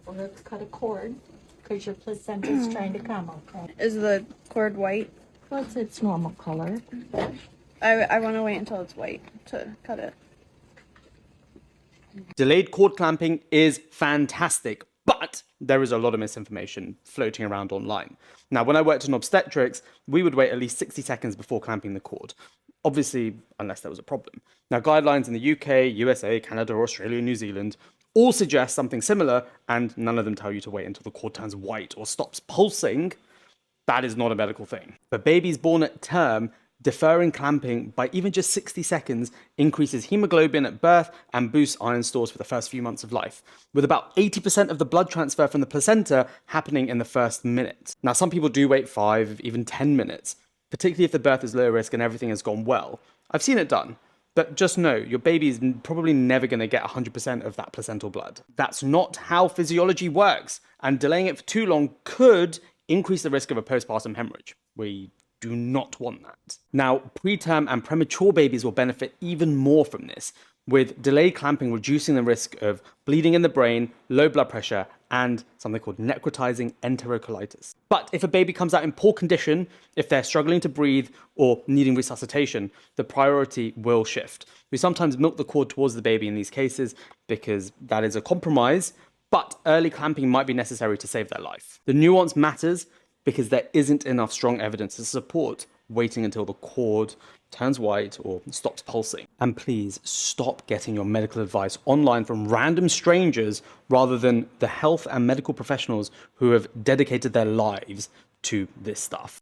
Well, let's cut a cord because your placenta's trying to come, okay? Is the cord white? What's its normal color? I want to wait until it's white to cut it. Delayed cord clamping is fantastic, but there is a lot of misinformation floating around online. Now, when I worked in obstetrics, we would wait at least 60 seconds before clamping the cord. Obviously, unless there was a problem. Now, guidelines in the UK, USA, Canada, Australia, New Zealand all suggest something similar, and none of them tell you to wait until the cord turns white or stops pulsing. That is not a medical thing. For babies born at term, deferring clamping by even just 60 seconds increases hemoglobin at birth and boosts iron stores for the first few months of life, with about 80% of the blood transfer from the placenta happening in the first minute. Now, some people do wait 5, even 10 minutes, particularly if the birth is low risk and everything has gone well. I've seen it done. But just know, your baby is probably never going to get 100% of that placental blood. That's not how physiology works, and delaying it for too long could increase the risk of a postpartum hemorrhage. We do not want that. Now, preterm and premature babies will benefit even more from this, with delayed clamping reducing the risk of bleeding in the brain, low blood pressure, and something called necrotizing enterocolitis. But if a baby comes out in poor condition, if they're struggling to breathe or needing resuscitation, the priority will shift. We sometimes milk the cord towards the baby in these cases because that is a compromise, but early clamping might be necessary to save their life. The nuance matters because there isn't enough strong evidence to support waiting until the cord turns white or stops pulsing. And please stop getting your medical advice online from random strangers rather than the health and medical professionals who have dedicated their lives to this stuff.